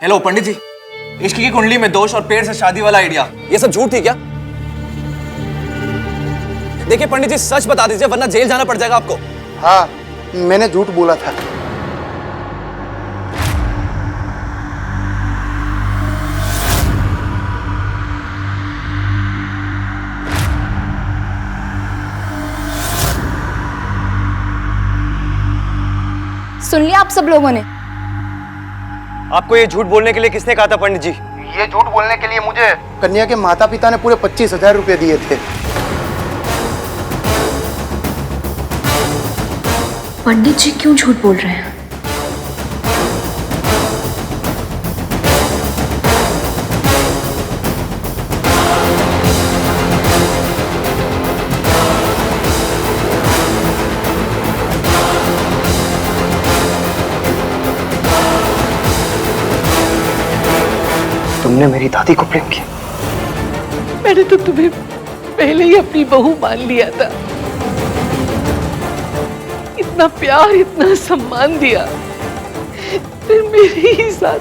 Hello पंडित जी, इश्क की कुंडली में दोष और पेड़ से शादी वाला आइडिया, ये सब झूठ थी क्या? देखिए पंडित जी, सच बता दीजिए वरना जेल जाना पड़ जाएगा आपको। हाँ, मैंने झूठ बोला था। सुन लिया आप सब लोगों ने? आपको ये झूठ बोलने के लिए किसने कहा था पंडित जी? ये झूठ बोलने के लिए मुझे कन्या के माता पिता ने पूरे 25,000 रुपए दिए थे। पंडित जी क्यों झूठ बोल रहे हैं? तुमने मेरी दादी को प्रेम किया? मैंने तो तुम्हें पहले ही अपनी बहू मान लिया था। इतना प्यार, इतना सम्मान दिया, फिर मेरे ही साथ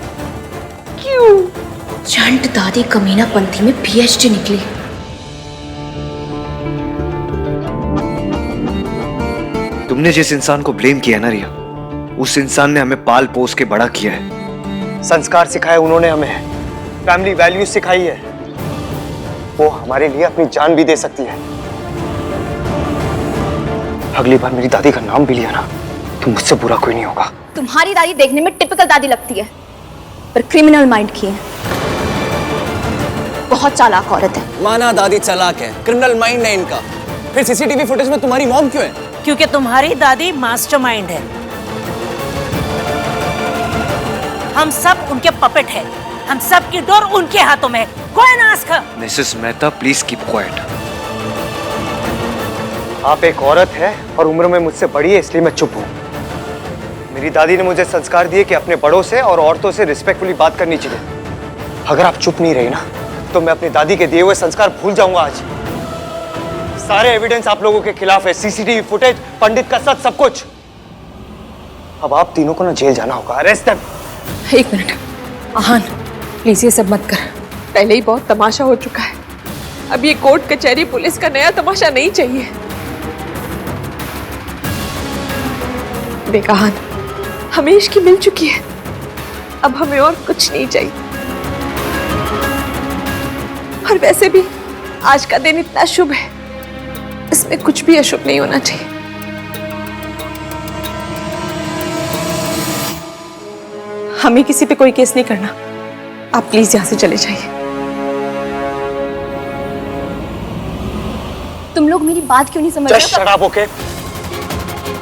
क्यों? चंट दादी कमीना पंथी में PhD निकली। तुमने जिस इंसान को ब्लेम किया ना रिया, उस इंसान ने हमें पाल पोस के बड़ा किया है, संस्कार सिखाए उन्होंने हमें, फैमिली वैल्यूज सिखाई है। वो हमारे लिए अपनी जान भी दे सकती है। अगली बार मेरी दादी का नाम भी लिया ना तो मुझसे बुरा कोई नहीं होगा। तुम्हारी दादी देखने में टिपिकल दादी लगती है, पर क्रिमिनल माइंड की है। बहुत चालाक औरत है। माना दादी चालाक है, क्रिमिनल माइंड है इनका, फिर सीसीटीवी फुटेज में तुम्हारी मॉम क्यों है? क्योंकि तुम्हारी दादी मास्टरमाइंड है। हम सब उनके पपेट हैं। हम सब की डोर उनके हाथों में। कोई ना ask her. Mrs Mehta, please keep quiet. आप एक औरत है और उम्र में मुझसे बड़ी है, इसलिए मैं चुप हूँ। मेरी दादी ने मुझे संस्कार दिए कि अपने बड़ों से और औरतों से रिस्पेक्टफुली बात करनी चाहिए। अगर आप चुप नहीं रही ना तो मैं अपनी दादी के दिए हुए संस्कार भूल जाऊंगा आज। सारे एविडेंस आप लोगों के खिलाफ है, सीसीटीवी फुटेज, पंडित का सच, सब कुछ। अब आप तीनों को ना जेल जाना होगा। Arrest them. एक मिनट आहान, प्लीज ये सब मत कर। पहले ही बहुत तमाशा हो चुका है। अब ये कोर्ट कचहरी पुलिस का नया तमाशा नहीं चाहिए। देख आहान, हमें इश्क मिल चुकी है, अब हमें और कुछ नहीं चाहिए। और वैसे भी आज का दिन इतना शुभ है, इसमें कुछ भी अशुभ नहीं होना चाहिए। हमें किसी पे कोई केस नहीं करना। आप प्लीज यहाँ से चले जाइए। तुम लोग मेरी बात क्यों नहीं समझ रहे? Just shut up, okay?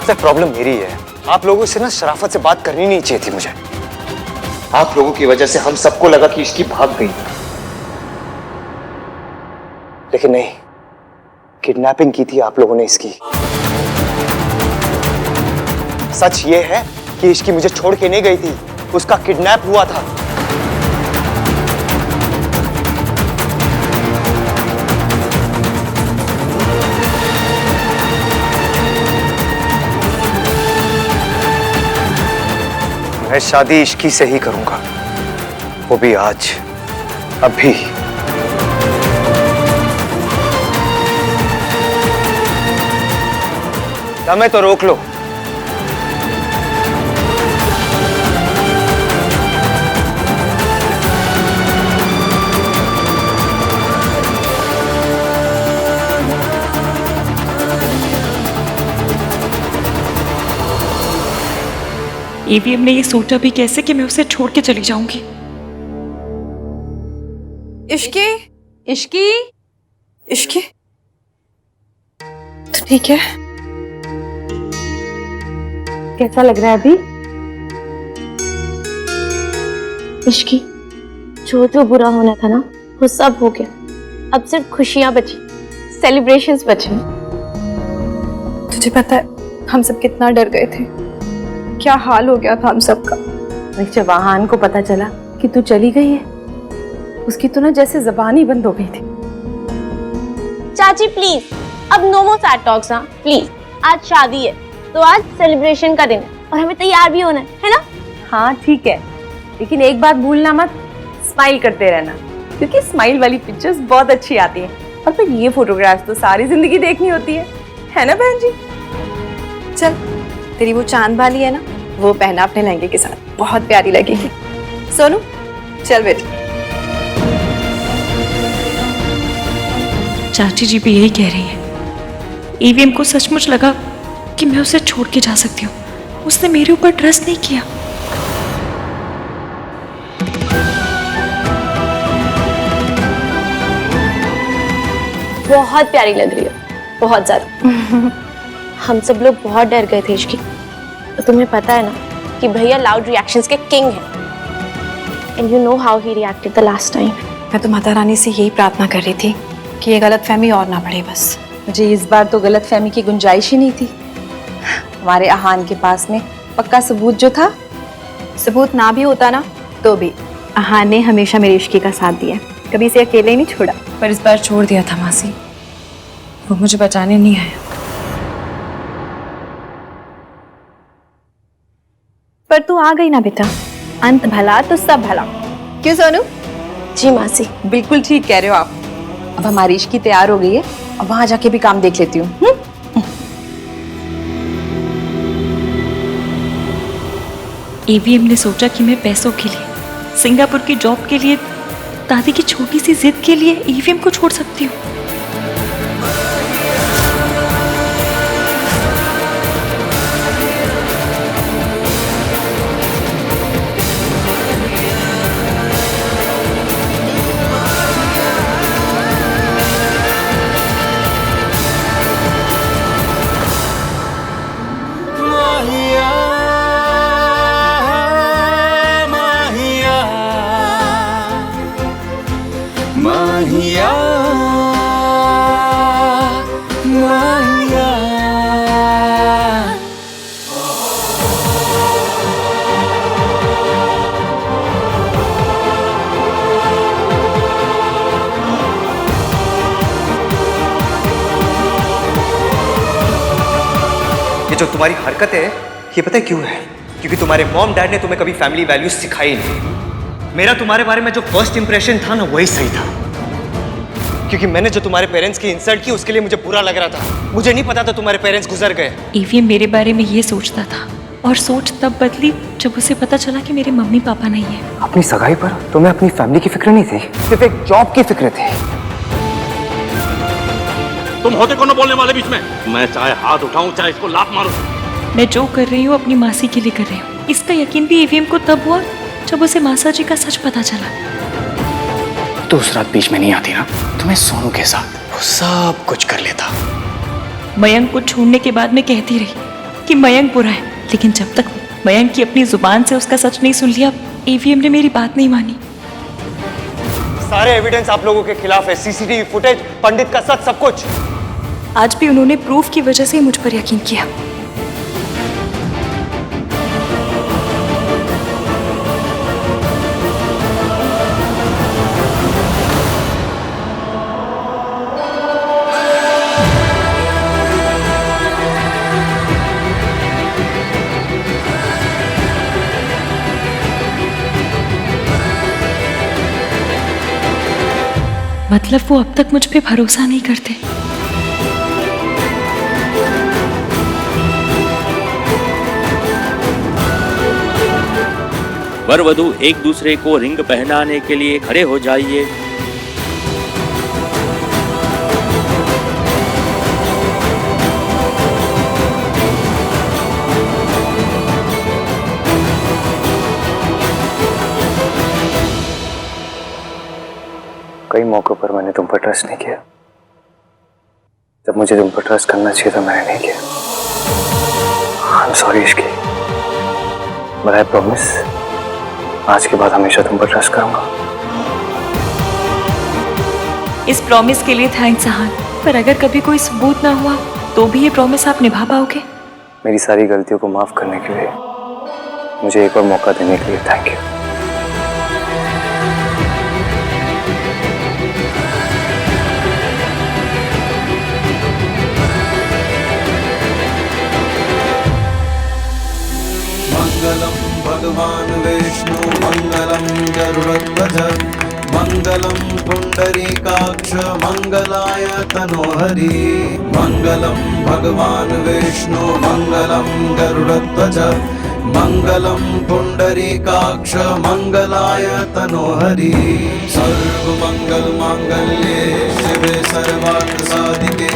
Sir problem मेरी है। आप लोगों से ना शराफत से बात करनी नहीं चाहिए थी मुझे। आप लोगों की वजह से हम सबको लगा कि इसकी भाग गई, लेकिन नहीं, किडनैपिंग की थी आप लोगों ने इसकी। सच ये है कि इसकी मुझे छोड़ के नहीं गई थी, उसका किडनैप हुआ था। मैं शादी इश्की से ही करूंगा, वो भी आज, अभी। हमें तो रोक लो। ईवीएम ने ये सोचा भी कैसे कि मैं उसे छोड़ के चली जाऊंगी। इश्की, इश्की, इश्की, तो ठीक है? कैसा लग रहा है अभी? इश्की, जो जो बुरा होना था ना वो सब हो गया। अब सिर्फ खुशियां बची, सेलिब्रेशंस बचे। तुझे पता है हम सब कितना डर गए थे, क्या हाल हो गया था हम सबका। जब आहान को पता चला कि तू चली गई है, उसकी तो ना जैसे जबान ही बंद हो गई थी। चाची प्लीज, अब नो मोर सैड टॉक्स। हाँ प्लीज, आज शादी है तो आज सेलिब्रेशन का दिन है और हमें तैयार भी होना है ना? हाँ ठीक है, लेकिन एक बात भूलना मत, स्माइल करते रहना, क्योंकि स्माइल वाली पिक्चर्स बहुत अच्छी आती हैं। और फिर ये फोटोग्राफ्स तो सारी जिंदगी देखनी होती है ना बहन जी? चल, तेरी वो चांद वाली है ना, वो पहना अपने लहंगे के साथ, बहुत प्यारी लगेगी। सोनू चल बेटा। चाची जी भी यही कह रही हैं। ईवीएम को सचमुच लगा कि मैं उसे छोड़ के जा सकती हूँ। उसने मेरे ऊपर ट्रस्ट नहीं किया। बहुत प्यारी लग रही हो, बहुत ज्यादा। हम सब लोग बहुत डर गए थे इश्की। तो तुम्हें पता है ना कि भैया लाउड रिएक्शंस के किंग हैं। And you know how he reacted the last time. मैं तो माता रानी से यही प्रार्थना कर रही थी कि ये गलतफहमी और ना बढ़े। बस मुझे इस बार तो गलतफहमी की गुंजाइश ही नहीं थी। हमारे आहान के पास में पक्का सबूत जो था, सबूत ना भी होता ना तो भी आहान ने हमेशा मेरी इश्की का साथ दिया, कभी इसे अकेले ही नहीं छोड़ा। पर इस बार छोड़ दिया था मासी, वो मुझे बचाने नहीं आया। पर तू आ गई ना बेटा, अंत भला तो सब भला। क्यों सोनू? जी मासी। बिल्कुल ठीक कह रहे हो आप। अब हमारी इश्की तैयार हो गई है, अब वहां जाके भी काम देख लेती हूँ। ईवीएम ने सोचा कि मैं पैसों के लिए, सिंगापुर की जॉब के लिए, दादी की छोटी सी जिद के लिए ईवीएम को छोड़ सकती हूँ। जो तुम्हारी हरकत है ये पता है क्यों है? क्योंकि तुम्हारे मॉम डैड ने तुम्हें कभी फैमिली वैल्यूज सिखाई नहीं। मेरा तुम्हारे बारे में जो फर्स्ट इंप्रेशन था ना, वही सही था। क्योंकि मैंने जो तुम्हारे पेरेंट्स की इंसल्ट की उसके लिए मुझे बुरा लग रहा था। मुझे नहीं पता था तुम्हारे पेरेंट्स गुजर गए। ईवीएम मेरे बारे में ये सोचता था, और सोच तब बदली जब उसे पता चला कि मेरे मम्मी पापा नहीं है। अपनी सगाई पर तुम्हें अपनी फैमिली की फिक्र नहीं थी, सिर्फ एक जॉब की फिक्र थी। तुम होते कौन बोलने वाले बीच में? मैं चाहे हाथ उठाऊं चाहे इसको लात मारूं। मैं जो कर रही हूँ अपनी मासी के लिए कर रही हूँ। इसका यकीन भी ईवीएम को तब हुआ जब उसे मासा जी का सच पता चला। तो उस रात बीच में नहीं आती ना, तुम्हें सोनू के साथ वो सब कुछ कर लेता। मयंक को छोड़ने के बाद मैं कहती रही कि मयंक बुरा है, लेकिन जब तक मयंक की अपनी जुबान से उसका सच नहीं सुन लिया, ईवीएम ने मेरी बात नहीं मानी। सारे एविडेंस आप लोगों के खिलाफ है, सीसीटीवी फुटेज, पंडित का सच, सब कुछ। आज भी उन्होंने प्रूफ की वजह से ही मुझ पर यकीन किया। मतलब वो अब तक मुझ पे भरोसा नहीं करते। वर वधू एक दूसरे को रिंग पहनाने के लिए खड़े हो जाइए। कई मौकों पर मैंने तुम पर ट्रस्ट नहीं किया। जब मुझे तुम पर ट्रस्ट करना चाहिए था मैंने नहीं किया। I am sorry Ishki, but I promise आज के बाद हमेशा तुम पर ट्रस्ट करूंगा। इस प्रॉमिस के लिए थैंक्स आहान, पर अगर कभी कोई सबूत ना हुआ तो भी ये प्रॉमिस आप निभा पाओगे? मेरी सारी गलतियों को माफ करने के लिए, मुझे एक और मौका देने के लिए थैंक यू। मंगलम भगवान् विष्णु मङ्गलं गरुडध्वज मङ्गलं पुण्डरीकाक्ष मङ्गलाय तनोहरि मङ्गलं भगवान् विष्णु मङ्गलं गरुडध्वज मङ्गलं पुण्डरीकाक्ष मङ्गलाय तनोहरि सर्वमङ्गलमाङ्गल्ये शिवे सर्वार्थसाधिके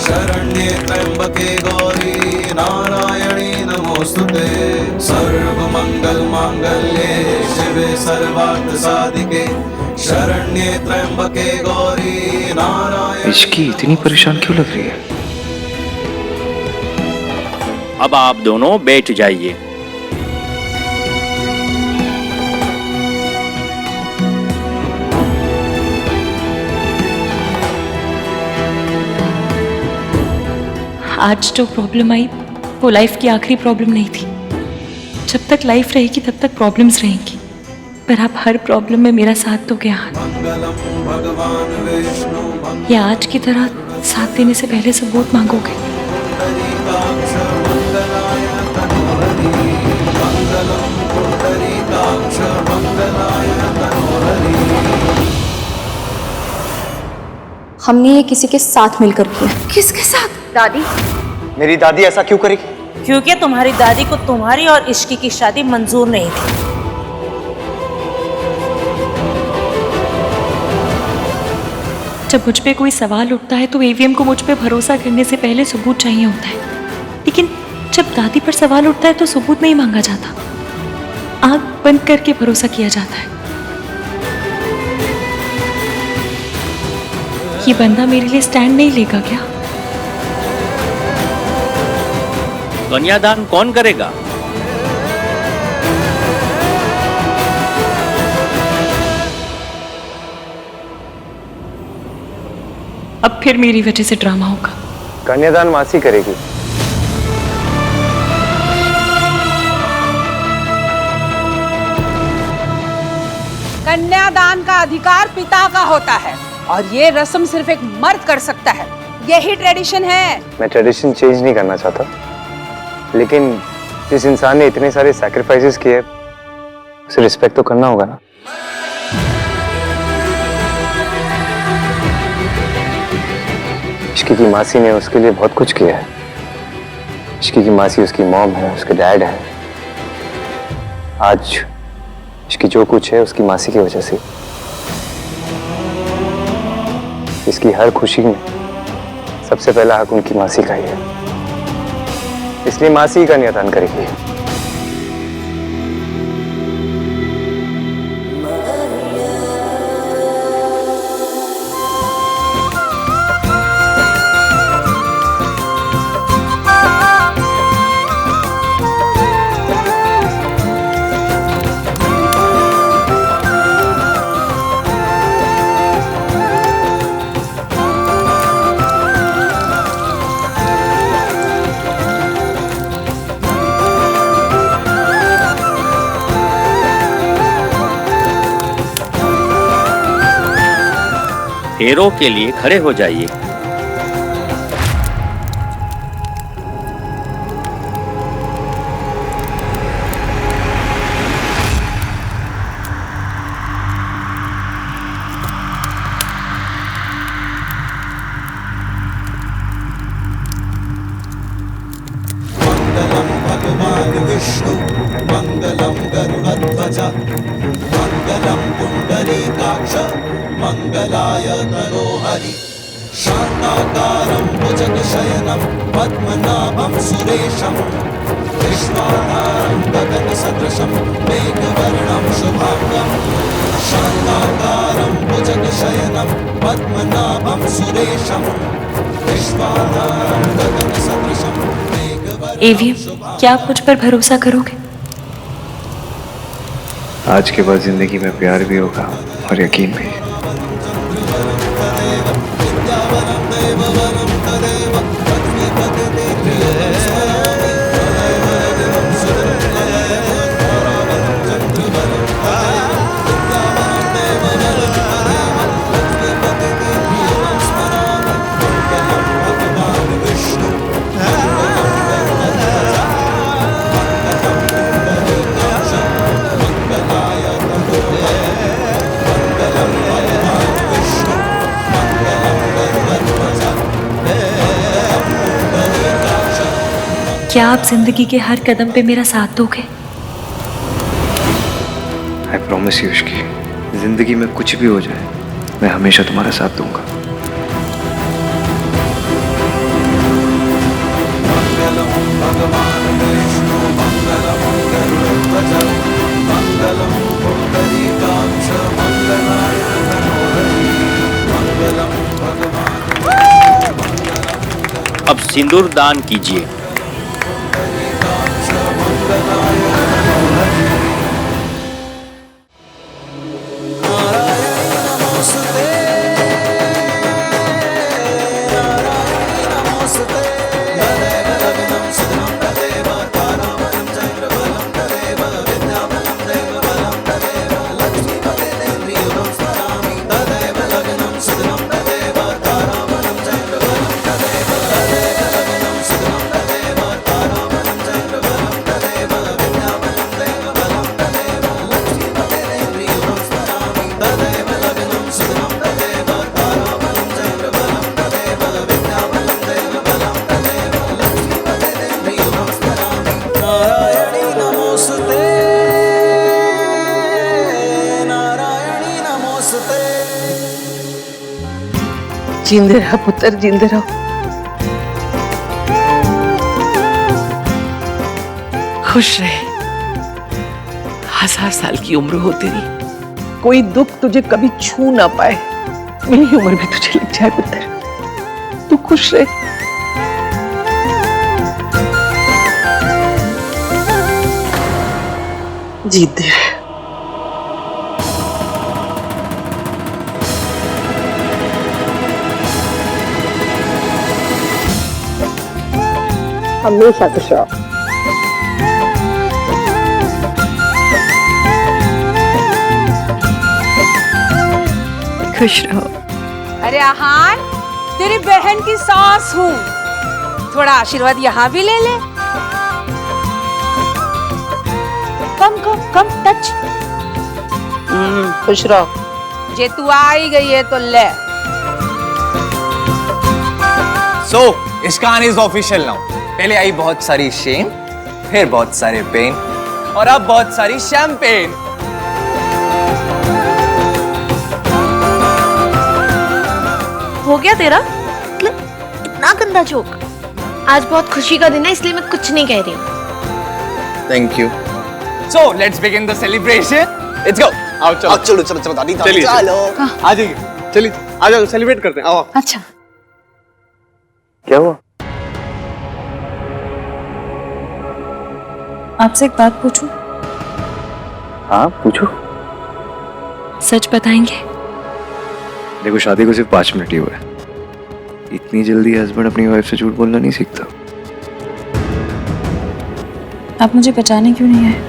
शरण्ये त्र्यम्बके गौरी नारायणी नमोस्तुते सर्वमङ्गलमाङ्गल्ये शिवे सर्वार्थसाधिके शरण्ये त्र्यम्बके गौरी नारायणी। इसकी इतनी परेशान क्यों लग रही है? अब आप दोनों बैठ जाइए। आज जो प्रॉब्लम आई वो लाइफ की आखिरी प्रॉब्लम नहीं थी। जब तक लाइफ रहेगी तब तक प्रॉब्लम्स रहेंगी, पर आप हर प्रॉब्लम में मेरा साथ दोगे आज। या आज की तरह साथ देने से पहले सबूत मांगोगे? हमने ये किसी के साथ मिलकर किया। किसके साथ? दादी। मेरी दादी ऐसा क्यों करेगी? क्योंकि तुम्हारी दादी को तुम्हारी और इश्की की शादी मंजूर नहीं थी। जब मुझ पे कोई सवाल उठता है तो एवीएम को मुझ पे भरोसा करने से पहले सबूत चाहिए होता है, लेकिन जब दादी पर सवाल उठता है तो सबूत नहीं मांगा जाता, आंख बंद करके भरोसा किया जाता है। ये बंदा मेरे लिए स्टैंड नहीं लेगा क्या? कन्यादान कौन करेगा? अब फिर मेरी वजह से ड्रामा होगा। कन्यादान मासी करेगी। कन्यादान का अधिकार पिता का होता है और ये रस्म सिर्फ एक मर्द कर सकता है। यही ट्रेडिशन है। मैं ट्रेडिशन चेंज नहीं करना चाहता, लेकिन जिस इंसान ने इतने सारे सैक्रिफाइसेस किए उसे रिस्पेक्ट तो करना होगा ना। इश्की की मासी ने उसके लिए बहुत कुछ किया है। इश्की की मासी उसकी मॉम है, उसके डैड है। आज इसकी जो कुछ है उसकी मासी की वजह से। इसकी हर खुशी में सबसे पहला हक उनकी मासी का ही है, इसलिए मासी ही कन्यादान करेगी। फेरों के लिए खड़े हो जाइए। मङ्गलं भगवान् विष्णु मङ्गलं गरुडध्वज मङ्गलं पुण्डरीकाक्ष मङ्गलाय तनोहरि शान्ताकारं भुजगशयनं पद्मनाभं सुरेशं विश्वाधारं गगनसदृशं मेघवर्णं शुभाङ्गं शान्ताकारं भुजगशयनं पद्मनाभं सुरेशं विश्वाधारं गगनसदृशं एवीएम, क्या आप मुझ पर भरोसा करोगे? आज के बाद जिंदगी में प्यार भी होगा और यकीन भी। क्या आप जिंदगी के हर कदम पे मेरा साथ दोगे? आई प्रॉमिस यू इश्की, जिंदगी में कुछ भी हो जाए मैं हमेशा तुम्हारा साथ दूंगा। अब सिंदूर दान कीजिए। जींदे रहो पुत्र, जींदे रहो। खुश रहे, 1000 साल की उम्र हो तेरी, कोई दुख तुझे कभी छू ना पाए। मेरी उम्र भी तुझे लग जाए पुत्र, तू खुश रहे। जीते रहे। हमेशा खुश रहो। खुश रहो। अरे आहान, तेरी बहन की सास हूँ, थोड़ा आशीर्वाद यहाँ भी ले ले। कम कम कम टच। खुश रहो। जे तू आई गई है तो ले। So, Ishkaan is official now. पहले आई बहुत सारी शेम, फिर बहुत सारे पेन, और अब बहुत सारी शैंपेन। हो गया तेरा? इतना गंदा जोक। आज बहुत खुशी का दिन है इसलिए मैं कुछ नहीं कह रही हूँ। Thank you. So, let's begin the celebration. Let's go. आओ चलो। चलो चलो चलो दादी चलिए, चलो। आ जाइए, चलिए आ जाओ, सेलिब्रेट करते हैं। आओ। अच्छा, क्या हुआ? आपसे एक बात पूछूं? हाँ पूछो। सच बताएंगे? देखो शादी को सिर्फ 5 मिनट ही हुए, इतनी जल्दी हस्बैंड अपनी वाइफ से झूठ बोलना नहीं सीखता। आप मुझे बचाने क्यों नहीं आए?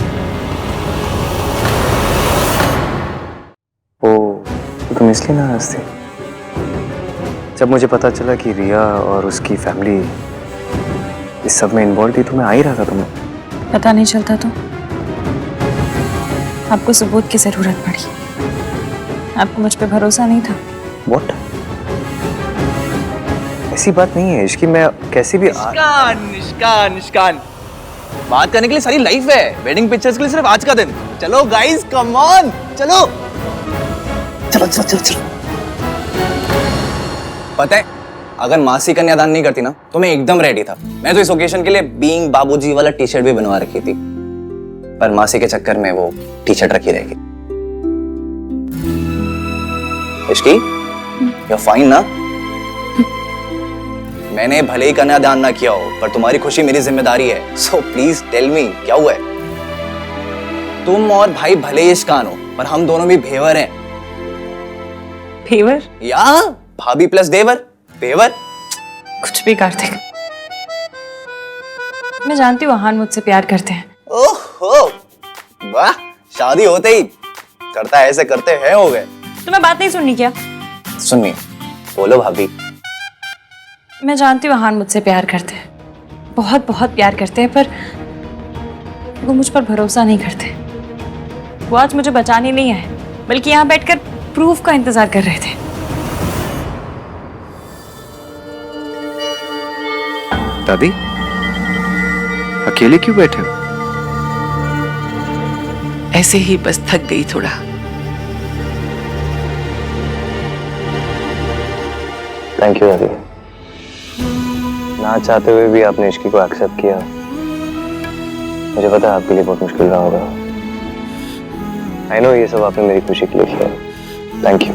तो तुम इसलिए नाराज थी? जब मुझे पता चला कि रिया और उसकी फैमिली इस सब में इन्वॉल्व थी तो मैं आ ही रहा था तुम्हें। पता नहीं चलता तो? आपको सबूत की जरूरत पड़ी। आपको मुझ पे भरोसा नहीं था। What? ऐसी बात नहीं है इश्की, मैं कैसी भी निष्कान बात करने के लिए सारी लाइफ है, वेडिंग पिक्चर्स के लिए सिर्फ आज का दिन। चलो गाइस, कम ऑन, चलो चलो चलो चलो चलो। पता है, अगर मासी कन्यादान नहीं करती ना तो मैं एकदम रेडी था। मैं तो इस ओकेजन के लिए बीइंग बाबूजी वाला टी शर्ट भी बनवा रखी थी, पर मासी के चक्कर में वो टी शर्ट रखी रहेगी। इश्की, you're fine ना? मैंने भले ही कन्यादान ना किया हो, पर तुम्हारी खुशी मेरी जिम्मेदारी है। So please tell me, क्या हुआ है? तुम और भाई भले ही इश्कान हो, पर हम दोनों भी भेवर हैं। फेवर? या भाभी प्लस देवर, पेवर। कुछ भी कार्तिक, मैं जानती हूँ आहान मुझसे प्यार करते हैं। ओहो, वाह, शादी होते ही करता है ऐसे करते हैं हो गए। तुम्हें बात नहीं सुननी क्या? सुनिए, बोलो भाभी। मैं जानती हूँ आहान मुझसे प्यार करते हैं, बहुत बहुत प्यार करते हैं, पर वो मुझ पर भरोसा नहीं करते। वो आज मुझे बचाने नहीं आए, बल्कि यहाँ बैठकर प्रूफ का इंतजार कर रहे थे। दादी, अकेले क्यों बैठे हो? ऐसे ही बस थक गई थोड़ा। थैंक यू दादी। ना चाहते हुए भी आपने इश्की को एक्सेप्ट किया। मुझे पता है आपके लिए बहुत मुश्किल रहा होगा। आई नो ये सब आपने मेरी खुशी के लिए किया। Thank you.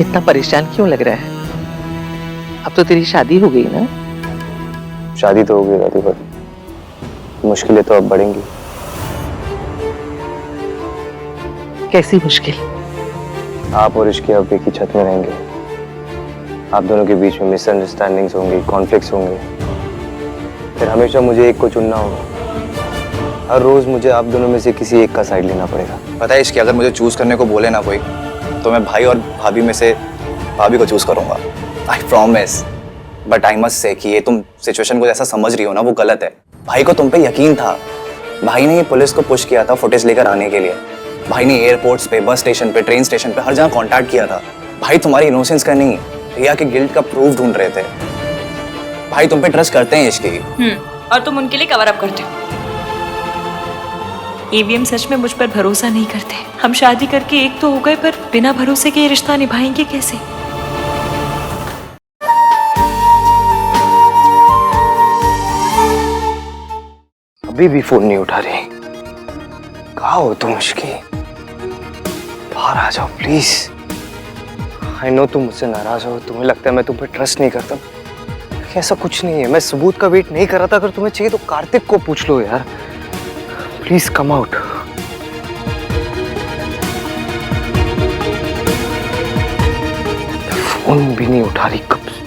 इतना परेशान क्यों लग रहा है? अब तो तेरी शादी हो गई ना? शादी तो हो गई दादी, पर मुश्किलें तो अब बढ़ेंगी। कैसी मुश्किल? आप और इश्की अब एक ही छत में रहेंगे। आप दोनों के बीच में मिसअंडरस्टैंडिंग्स होंगी, कॉन्फ्लिक्ट्स होंगे। फिर हमेशा मुझे एक को चुनना होगा। हर रोज मुझे आप दोनों में से किसी एक का साइड लेना पड़ेगा। पता है इश्की, अगर मुझे चूज करने को बोले ना कोई, तो मैं भाई और भाभी में से भाभी को चूज करूंगा। I promise. But I must say कि ये तुम सिचुएशन को जैसा समझ रही हो ना, वो गलत है। भाई को तुम पे यकीन था। भाई ने ये पुलिस को पुश किया था फुटेज लेकर आने के लिए। भाई ने एयरपोर्ट्स पे, बस स्टेशन पे, ट्रेन स्टेशन पे, हर जगह कांटेक्ट किया था। भाई तुम्हारी इनोसेंस का नहीं, रिया के गिल्ट का प्रूफ ढूंढ रहे थे। भाई तुम पे ट्रस्ट करते हैं इश्की। और तुम उनके लिए कवर अप करते हो। एवीएम सच में मुझ पर भरोसा नहीं करते। हम शादी करके एक तो हो गए, पर बिना भरोसे के ये रिश्ता निभाएंगे कैसे? अभी भी फोन नहीं उठा रही। कहाँ हो तुम इश्की? बाहर आ जाओ प्लीज। आई नो तुम मुझसे नाराज हो, तुम्हें लगता है मैं तुम पे ट्रस्ट नहीं करता। ऐसा कुछ नहीं है। मैं सबूत का वेट नहीं कर रहा था। अगर तुम्हें चाहिए तो कार्तिक को पूछ लो यार। Please come out. फोन भी नहीं उठा रही कब से।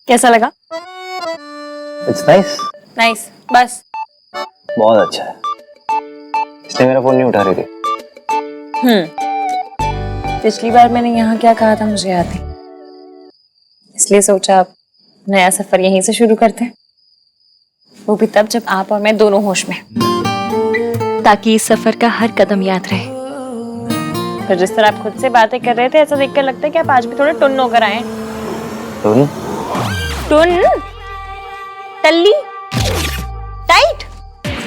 कैसा लगा? It's nice. नाइस, बस। बहुत अच्छा है। इसलिए मेरा फोन नहीं उठा रही थी। पिछली बार मैंने यहाँ क्या कहा था मुझे याद है, इसलिए सोचा अब नया सफर यहीं से शुरू करते हैं। वो भी तब जब आप और मैं दोनों होश में, ताकि इस सफर का हर कदम याद रहे। पर जिस तरह आप खुद से बातें कर रहे थे, ऐसा देखकर लगता है कि आप आज भी थोड़े टुन्न होकर आए। टुन्न? टुन्न? टल्ली? टाइट?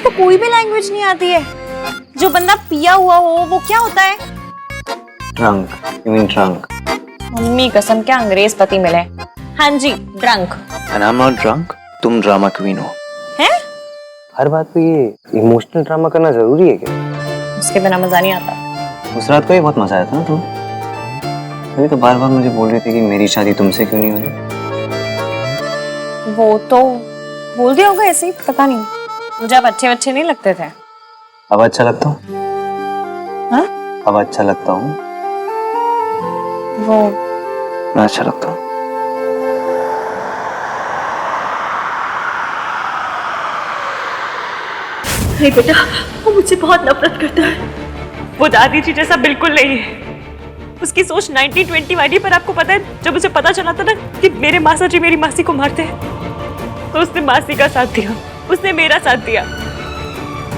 तो कोई भी लैंग्वेज नहीं आती है। जो बंदा पिया हुआ हो वो क्या होता है? Drunk. You mean drunk? Mummy कसम, क्या अंग्रेज पति मिले। हाँ जी, drunk. And I am not drunk. तुम ड्रामा क्वीन हो। हैं? हर बात पे ये इमोशनल ड्रामा करना जरूरी है क्या? उसके बिना मजा नहीं आता। उस रात को ही बहुत मजा आया था ना तुम। अभी तो बार बार मुझे बोल रही थी कि मेरी शादी तुमसे क्यों नहीं हो रही। वो तो बोल दिया होगा ऐसे ही, पता नहीं। मुझे अब अच्छे नहीं लगते थे। अब अच्छा लगता हूँ। हाँ? अब अच्छा लगता हूँ। वो मैं अच्छा लगता हूँ। नहीं बेटा, वो मुझसे बहुत नफरत करता है। वो दादी जी जैसा बिल्कुल नहीं है। उसकी सोच 1920 वाली। पर आपको पता है, जब उसे पता चला था ना कि मेरे मासा जी मेरी मासी को मारते हैं, तो उसने मासी का साथ दिया, उसने मेरा साथ दिया।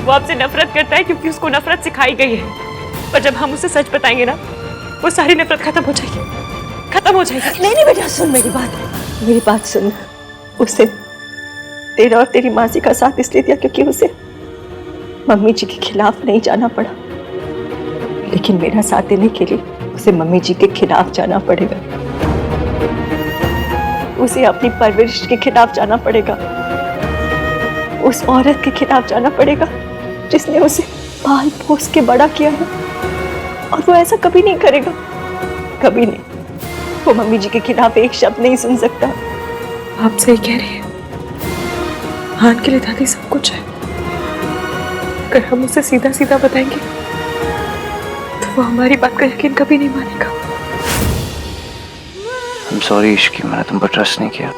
वो आपसे नफरत करता है क्योंकि उसको नफरत सिखाई गई है। पर जब हम उसे सच बताएंगे ना, वो सारी नफरत खत्म हो जाएगी, खत्म हो जाएगी। नहीं बेटा, सुन मेरी बात सुन। उसे तेरा और तेरी मासी का साथ इसलिए दिया क्योंकि उसे मम्मी जी के खिलाफ नहीं जाना पड़ा, लेकिन मेरा साथ देने के लिए उसे मम्मी जी के खिलाफ जाना पड़ेगा। उसे अपनी परवरिश के खिलाफ जाना पड़ेगा, उस औरत के खिलाफ जाना पड़ेगा जिसने उसे पाल पोस के बड़ा किया है। और वो ऐसा कभी नहीं करेगा, कभी नहीं। वो मम्मी जी के खिलाफ एक शब्द नहीं सुन सकता। आप सही कह रही है। हान के लिए दादी सब कुछ है। अगर हम उसे सीधा सीधा बताएंगे तो वो हमारी बात का यकीन कभी नहीं मानेगा। I'm sorry इश्की, मैंने तुम पर ट्रस्ट नहीं किया,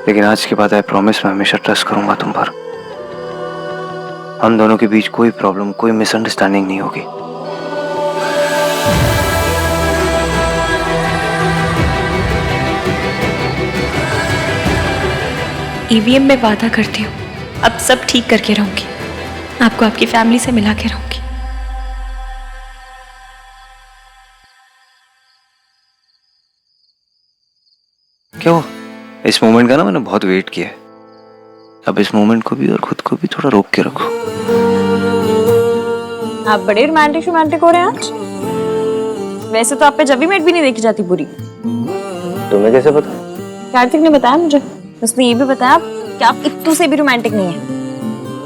लेकिन आज के बाद आई प्रॉमिस मैं हमेशा ट्रस्ट करूंगा तुम पर। हम दोनों के बीच कोई प्रॉब्लम, कोई मिसअंडरस्टैंडिंग नहीं होगी। ईवीएम में वादा करती हूँ अब सब ठीक करके रहूंगी, आपको आपकी फैमिली से मिला के रहूंगी। क्यों? इस मोमेंट का ना मैंने बहुत वेट किया है। अब इस मोमेंट को भी और खुद को भी थोड़ा रोक के रखो। आप बड़े रोमांटिक हो रहे हैं आज। वैसे तो आप पे जब भी मेट भी नहीं देखी जाती बुरी। तुम्हें कैसे पता? कार्तिक ने बताया मुझे, उसने ये भी बताया कि आप इत्तू से भी रोमांटिक नहीं है।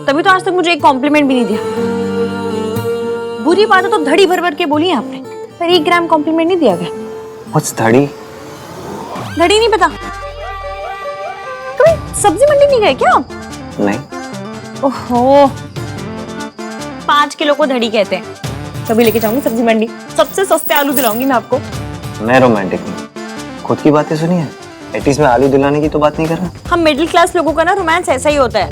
तभी तो आज तक मुझे एक कॉम्प्लीमेंट भी नहीं दिया। बुरी बातें तो धड़ी भर भर के बोली है आपने, पर 1 ग्राम कॉम्प्लीमेंट नहीं दिया गया। What's धड़ी? धड़ी नहीं पता? कभी सब्जी मंडी नहीं गए क्या? नहीं। ओहो, 5 किलो को धड़ी कहते हैं। कभी लेके जाऊंगी सब्जी मंडी, सबसे सस्ते आलू दिलाऊंगी मैं आपको। मैं रोमांटिक नहीं, खुद की बातें सुनिए। एटलीस्ट मैं आलू दिलाने की तो बात नहीं कर रहा। हम मिडिल क्लास लोगों का ना रोमांस ऐसा ही होता है।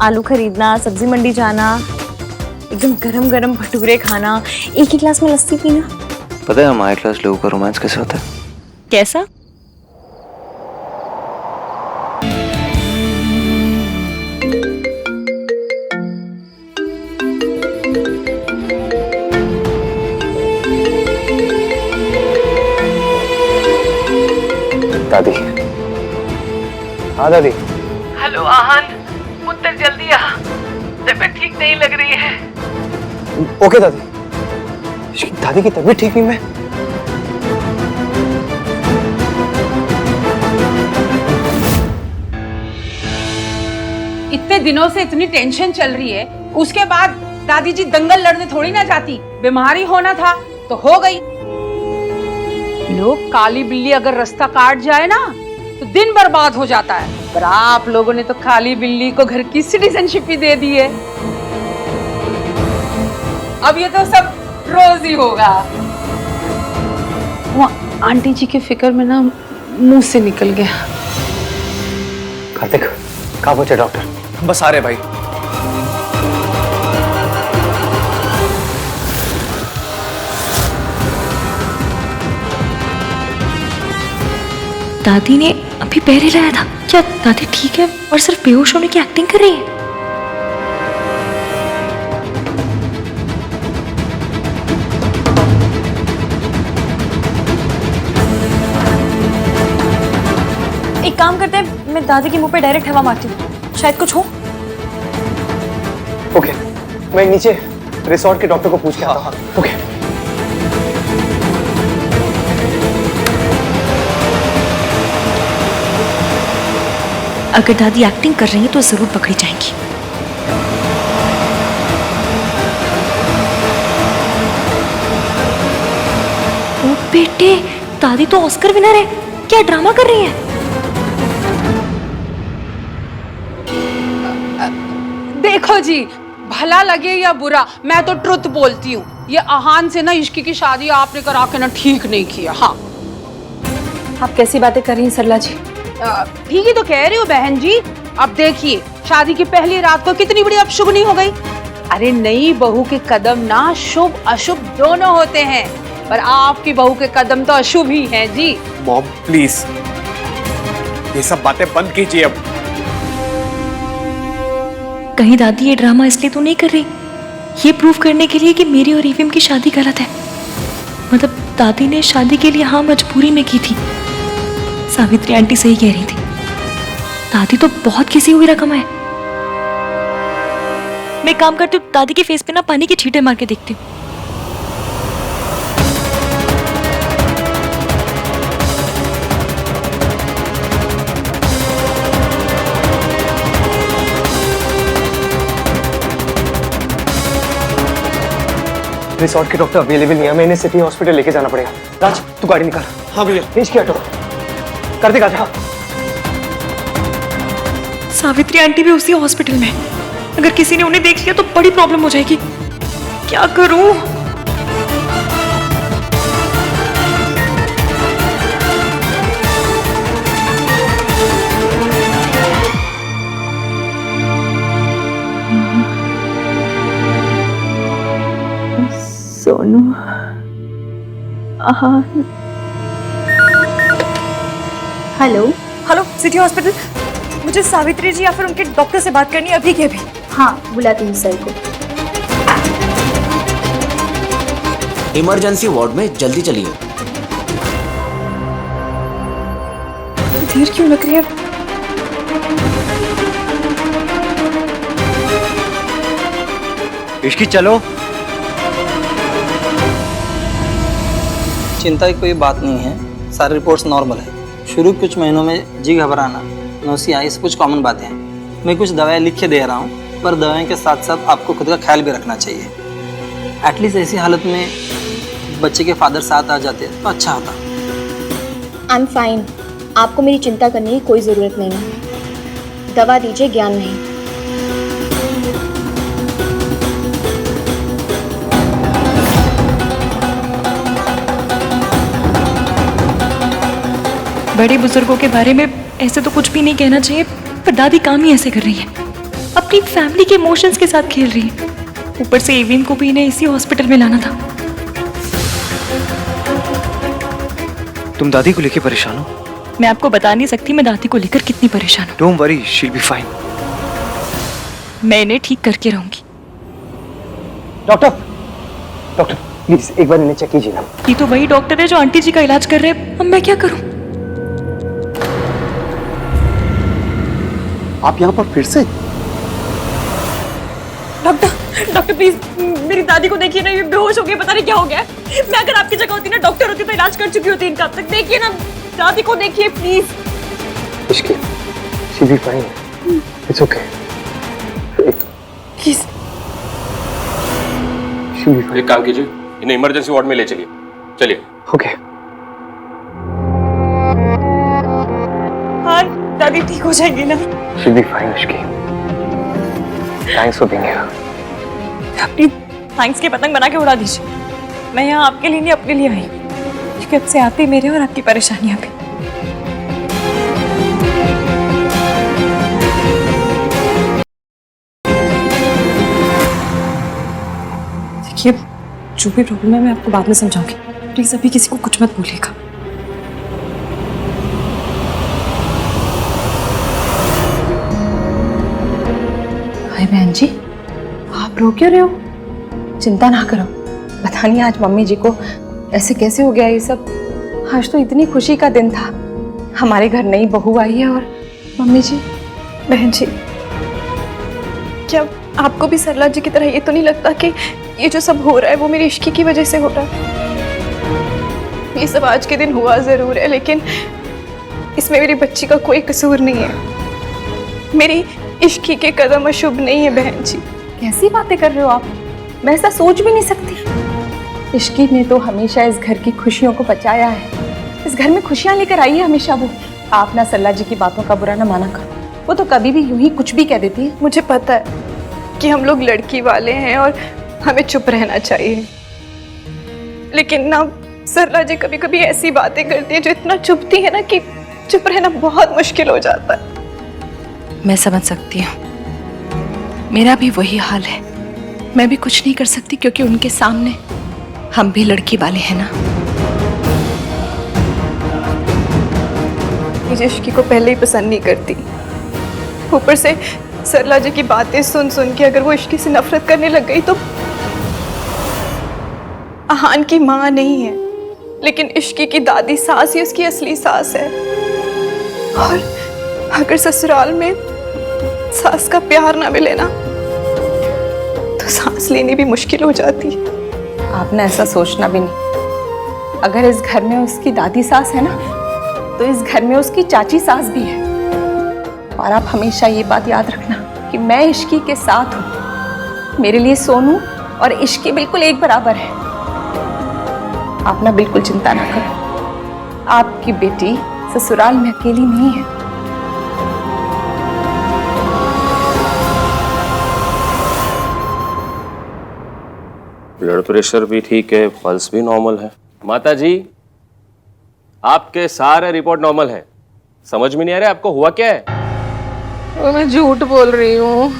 आलू खरीदना, सब्जी मंडी जाना, एकदम गरम गरम भटूरे खाना, एक ही ग्लास में लस्सी पीना। पता है हमारे क्लास लोगों का रोमांस कैसे होता है? कैसा? दादी। हाँ दादी। हेलो आहान, पुत्र जल्दी आ, तबीयत ठीक नहीं लग रही है। ओके दादी। दादी की तबीयत ठीक नहीं है। इतने दिनों से इतनी टेंशन चल रही है, उसके बाद दादी जी दंगल लड़ने थोड़ी ना जाती। बीमारी होना था तो हो गई। लोग काली बिल्ली अगर रास्ता काट जाए ना तो दिन बर्बाद हो जाता है, पर आप लोगों ने तो काली बिल्ली को घर की सिटीजनशिप ही दे दी है। अब ये तो सब रोज ही होगा। वो आंटी जी के फिक्र में ना मुंह से निकल गया। कार्तिक, कहाँ पहुंचे डॉक्टर? बस आ रहे भाई। दादी ने अभी पैर हिलाया था। क्या दादी ठीक है और सिर्फ बेहोश होने की एक्टिंग कर रही है? एक काम करते हैं, मैं दादी के मुंह पे डायरेक्ट हवा मारती हूँ, शायद कुछ हो। ओके, मैं नीचे रिसोर्ट के डॉक्टर को पूछ के आता हूँ। ओके। अगर दादी एक्टिंग कर रही है तो जरूर पकड़ी जाएंगी। ओ बेटे, दादी तो ऑस्कर विनर है, क्या ड्रामा कर रही है? देखो जी, भला लगे या बुरा, मैं तो ट्रुथ बोलती हूँ। ये आहान से ना इश्की की शादी आपने करा के ना ठीक नहीं किया। हाँ, आप कैसी बातें कर रही हैं सरला जी? ठीक ही तो कह रही हो बहन जी। अब देखिए, शादी की पहली रात को कितनी बड़ी अपशुभनी हो गई। अरे नई बहू के कदम ना शुभ अशुभ दोनों होते हैं, पर आपकी बहू के कदम तो अशुभ ही हैं जी। मॉम प्लीज, ये सब बातें बंद कीजिए अब। कहीं दादी ये ड्रामा इसलिए तो नहीं कर रही, ये प्रूव करने के लिए कि मेरी और ईवीएम की शादी गलत है। मतलब दादी ने शादी के लिए हाँ मजबूरी में की थी। सावित्री आंटी सही कह रही थी, दादी तो बहुत किसी हुई रकम है। मैं काम करती हूँ, दादी के फेस पे ना पानी के छींटे मार के देखती हूँ। रिसोर्ट के डॉक्टर अवेलेबल नहीं है, हमें इन्हें सिटी हॉस्पिटल लेके जाना पड़ेगा। राज, तू गाड़ी निकाल। हाँ भैया। तेज की ऑटो कर देगा। हाँ। सावित्री आंटी भी उसी हॉस्पिटल में, अगर किसी ने उन्हें देख लिया तो बड़ी प्रॉब्लम हो जाएगी। क्या करूं? Sonu, hello hello, city hospital. मुझे सावित्री जी या फिर उनके डॉक्टर से बात करनी है अभी के अभी। हाँ, बुलाती हूँ सर को। इमरजेंसी वार्ड में जल्दी चलिए। देर क्यों लग रही है? इश्की चलो। चिंता की कोई बात नहीं है, सारी रिपोर्ट्स नॉर्मल है। शुरू कुछ महीनों में जी घबराना, नौसिया, ये सब कुछ कॉमन बातें हैं। मैं कुछ दवाएं लिख के दे रहा हूँ, पर दवाएं के साथ साथ आपको खुद का ख्याल भी रखना चाहिए। एटलीस्ट ऐसी हालत में बच्चे के फादर साथ आ जाते तो अच्छा होता। आई एम फाइन, आपको मेरी चिंता करने की कोई ज़रूरत नहीं है। दवा दीजिए, ज्ञान नहीं। बड़े बुजुर्गों के बारे में ऐसे तो कुछ भी नहीं कहना चाहिए, पर दादी काम ही ऐसे कर रही है। अपनी फैमिली के इमोशंस के साथ खेल रही है। ऊपर से एवियम को भी इन्हें इसी हॉस्पिटल में लाना था। तुम दादी को लेके परेशान हो? मैं आपको बता नहीं सकती मैं दादी को लेकर कितनी परेशान हूँ। Don't worry, she will be fine. मैं इन्हें ठीक करके रहूंगी। डॉक्टर प्लीज एक बार इन्हें चेक कीजिए ना। ये तो वही डॉक्टर है जो आंटी जी का इलाज कर रहे हैं। अब मैं क्या करूं? आप यहाँ पर फिर से? डॉक्टर प्लीज मेरी दादी को देखिए ना, ये बेहोश हो गई, पता नहीं क्या हो गया है। मैं अगर आपकी जगह होती ना, डॉक्टर होती तो इलाज कर चुकी होती इनका अब तक। देखिए ना, दादी को देखिए please. Ishki, she will be fine. It's okay. Please she will be fine. एक काम कीजिए, इन्हें इमरजेंसी वार्ड में ले चलिए। चलिए। ओके। हाँ, दादी ठीक हो जाएगी ना? She will be fine Ishki. Thanks for being here. अपनी थैंक्स के पतंग बना के उड़ा दीजिए। मैं यहाँ आपके लिए नहीं, अपने लिए आई, क्योंकि अब से आते मेरे और आपकी परेशानियां भी। देखिए, जो भी प्रॉब्लम है मैं आपको बाद में समझाऊंगी। प्लीज अभी किसी को कुछ मत बोलिएगा। हाय बहन जी, आप रो क्यों रहे हो? चिंता ना करो, पता नहीं आज मम्मी जी को ऐसे कैसे हो गया ये सब। आज तो इतनी खुशी का दिन था, हमारे घर नई बहू आई है। और मम्मी जी, बहन जी, क्या आपको भी सरला जी की तरह ये तो नहीं लगता कि ये जो सब हो रहा है वो मेरी इश्की की वजह से हो रहा है? ये सब आज के दिन हुआ जरूर है, लेकिन इसमें मेरी बच्ची का कोई कसूर नहीं है। मेरी इश्की के कदम अशुभ नहीं है बहन जी। कैसी बातें कर रहे हो आप? मैं ऐसा सोच भी नहीं सकती। इश्की ने तो हमेशा इस घर की खुशियों को बचाया है, इस घर में खुशियां लेकर आई है हमेशा वो। आप ना सरला जी की बातों का बुरा ना माना करो, वो तो कभी भी यूं ही कुछ भी कह देती है। मुझे पता है कि हम लोग लड़की वाले हैं और हमें चुप रहना चाहिए, लेकिन ना सरला जी कभी कभी ऐसी बातें करती है जो इतना चुभती है ना कि चुप रहना बहुत मुश्किल हो जाता है। मैं समझ सकती हूँ, मेरा भी वही हाल है। मैं भी कुछ नहीं कर सकती क्योंकि उनके सामने हम भी लड़की वाले हैं ना। इश्की को पहले ही पसंद नहीं करती, ऊपर से सरला जी की बातें सुन सुन के अगर वो इश्की से नफरत करने लग गई तो। आहान की माँ नहीं है, लेकिन इश्की की दादी सास ही उसकी असली सास है। और अगर ससुराल में सास का प्यार ना मिले ना तो सांस लेनी भी मुश्किल हो जाती है। आपने ऐसा सोचना भी नहीं। अगर इस घर में उसकी दादी सास है ना तो इस घर में उसकी चाची सास भी है। और आप हमेशा ये बात याद रखना कि मैं इश्की के साथ हूँ। मेरे लिए सोनू और इश्की बिल्कुल एक बराबर है। आप ना बिल्कुल चिंता ना करो, आपकी बेटी ससुराल में अकेली नहीं है। ब्लड प्रेशर भी ठीक है, पल्स भी नॉर्मल है। माता जी, आपके सारे रिपोर्ट नॉर्मल है। समझ में नहीं आ रहा आपको हुआ क्या है? वो मैं झूठ बोल रही हूँ,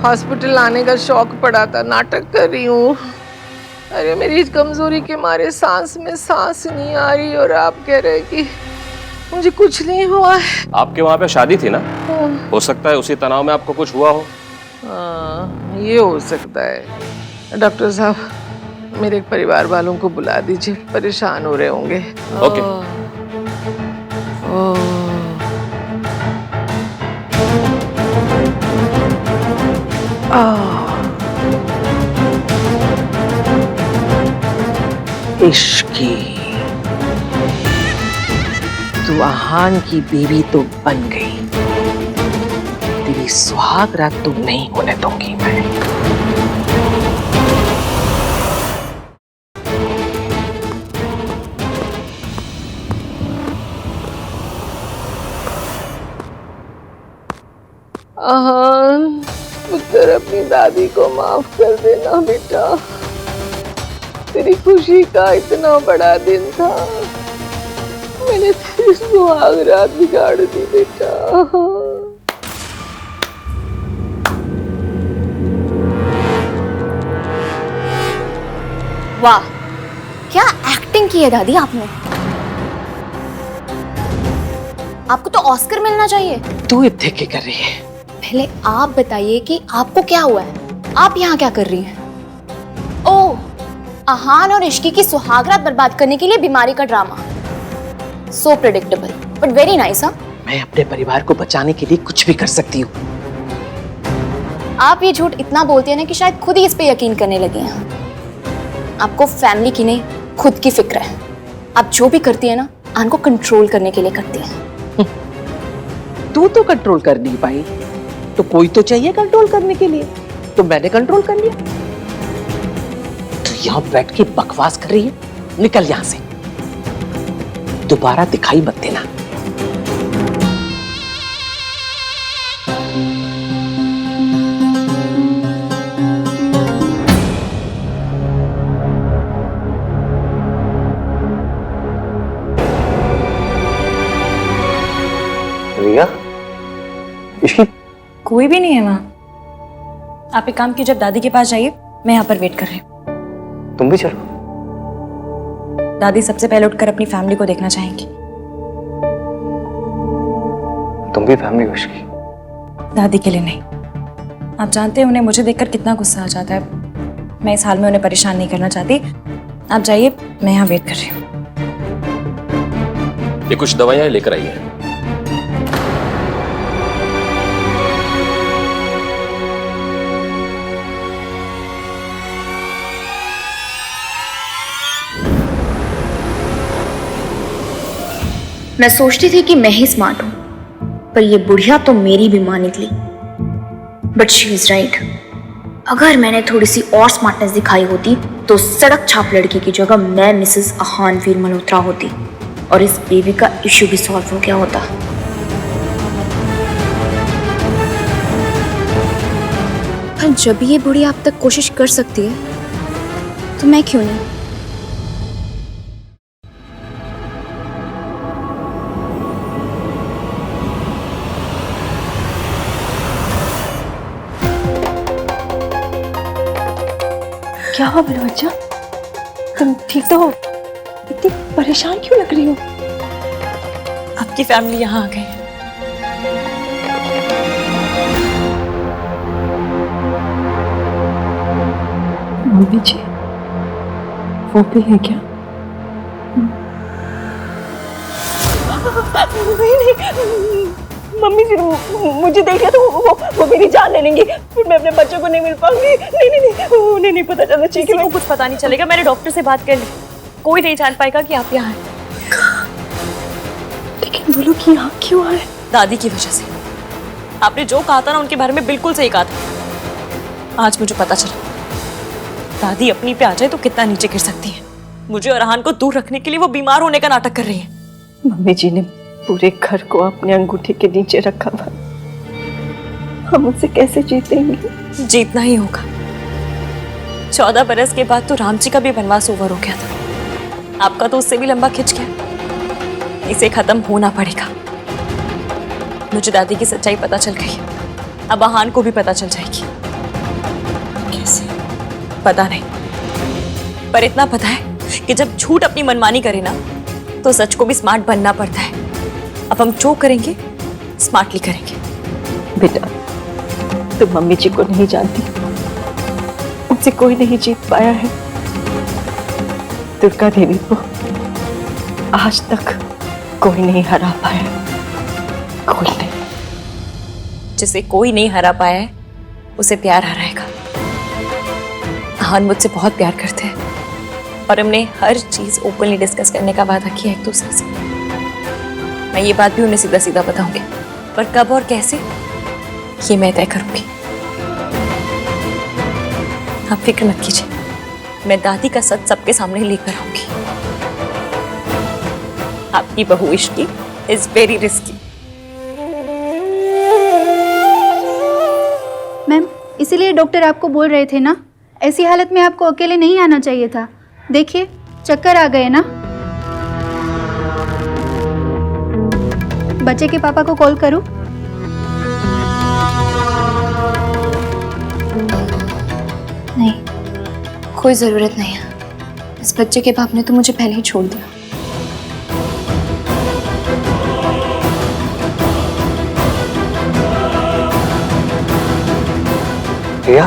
हॉस्पिटल आने का शौक पड़ा था, नाटक कर रही हूँ। अरे मेरी कमजोरी के मारे सांस में सांस नहीं आ रही और आप कह रहे कि मुझे कुछ नहीं हुआ है। आपके वहाँ पे शादी थी ना? हो सकता है उसी तनाव में आपको कुछ हुआ हो। ये हो सकता है। डॉक्टर साहब, मेरे परिवार वालों को बुला दीजिए, परेशान हो रहे होंगे। ओके। इश्की, तू आहान की बीवी तो बन गई, तेरी सुहाग रात तो नहीं होने दूंगी मैं। आहान, पुत्र अपनी दादी को माफ कर देना बेटा, तेरी खुशी का इतना बड़ा दिन था, मैंने तेरी सुहाग रात बिगाड़ दी बेटा। वाह, क्या एक्टिंग की है दादी आपने। आपको तो ऑस्कर मिलना चाहिए। तू इतने क्या कर रही है? पहले आप बताइए कि आपको क्या हुआ है, आप यहाँ क्या कर रही हैं? ओह, आहान और इश्की की सुहागरात बर्बाद करने के लिए बीमारी का drama. So predictable but very nice. हाँ, मैं अपने परिवार को बचाने के लिए कुछ भी कर सकती हूँ। आप ये झूठ इतना बोलती है ना कि शायद खुद ही इस पे यकीन करने लगे हैं। आपको फैमिली की नहीं, खुद की फिक्र है। आप जो भी करती है ना, आहान को कंट्रोल करने के लिए करती है। तू तो कंट्रोल कर नहीं पाई, तो कोई तो चाहिए कंट्रोल करने के लिए, तो मैंने कंट्रोल कर लिया। तू यहाँ बैठ के बकवास कर रही है, निकल यहाँ से, दोबारा दिखाई मत देना। रिया, इश्की कोई भी नहीं है वहां। आप एक काम कीजिए, दादी के पास जाइए, मैं यहाँ पर वेट कर रही हूँ। तुम भी चलो। दादी सबसे पहले उठकर अपनी फैमिली को देखना चाहेंगी। तुम भी फैमिली हो इश्की? दादी के लिए नहीं। आप जानते हैं उन्हें मुझे देखकर कितना गुस्सा आ जाता है। मैं इस हाल में उन्हें परेशान नहीं करना चाहती। आप जाइए, मैं यहाँ वेट कर रही हूँ। ये कुछ दवाइयाँ लेकर आई है। मैं सोचती थी कि मैं ही स्मार्ट हूं, पर ये बुढ़िया तो मेरी भी मां निकली। But she is right. अगर मैंने थोड़ी सी और स्मार्टनेस दिखाई होती तो सड़क छाप लड़की की जगह मैं मिसेस आहान वीर मल्होत्रा होती और इस बेबी का इश्यू भी सॉल्व हो गया होता। पर जब ये बुढ़िया अब तक कोशिश कर सकती है तो मैं क्यों नहीं? क्या हुआ मेरा बच्चा? तुम ठीक तो हो? इतनी परेशान क्यों लग रही हो? आपकी फैमिली यहाँ आ गई है। मम्मी जी, वो भी है क्या? नहीं, मम्मी जी मुझे देख लिया तो वो मेरी जान ले लेंगी, फिर मैं अपने बच्चों को नहीं मिल पाऊंगी। नहीं, उन्हें नहीं पता चलना चाहिए। किसी को कुछ पता नहीं चलेगा। मैंने डॉक्टर से बात कर ली, कोई नहीं जान पाएगा कि आप यहाँ हैं। लेकिन वो लोग यहाँ क्यों आए? दादी की वजह से। आपने जो कहा था ना उनके बारे में बिल्कुल सही कहा था। आज मुझे पता चला दादी अपनी पे आ जाए तो कितना नीचे गिर सकती है। मुझे और आहान को दूर रखने के लिए वो बीमार होने का नाटक कर रही है। मम्मी जी ने पूरे घर को अपने अंगूठे के नीचे रखा था, हम उनसे कैसे जीतेंगे? जीतना ही होगा। 14 बरस के बाद तो राम जी का भी वनवास ओवर हो गया था, आपका तो उससे भी लंबा खिंच गया। इसे खत्म होना पड़ेगा। मुझे दादी की सच्चाई पता चल गई, अब आहान को भी पता चल जाएगी। कैसे? पता नहीं, पर इतना पता है कि जब झूठ अपनी मनमानी करे ना तो सच को भी स्मार्ट बनना पड़ता है। अब हम जो करेंगे स्मार्टली करेंगे। बेटा, तुम मम्मी जी को नहीं जानती, उनसे कोई नहीं जीत पाया है। दुर्गा देवी को आज तक कोई नहीं हरा पाया, कोई नहीं। जिसे कोई नहीं हरा पाया है उसे प्यार हराएगा। आहान मुझसे बहुत प्यार करते हैं और हमने हर चीज ओपनली डिस्कस करने का वादा किया एक दूसरे से। मैं ये बात भी उन्हें सीधा सीधा बताऊंगी, पर कब और कैसे ये मैं तय करूंगी। आप फिक्र मत कीजिए, मैं दादी का सच सबके सामने लेकर आऊंगी। आपकी बहू Ishki is very risky. Ma'am, इसीलिए डॉक्टर आपको बोल रहे थे ना, ऐसी हालत में आपको अकेले नहीं आना चाहिए था। देखिए, चक्कर आ गए ना। बच्चे के पापा को कॉल करूं? नहीं, कोई ज़रूरत नहीं है। इस बच्चे के बाप ने तो मुझे पहले ही छोड़ दिया। रिया,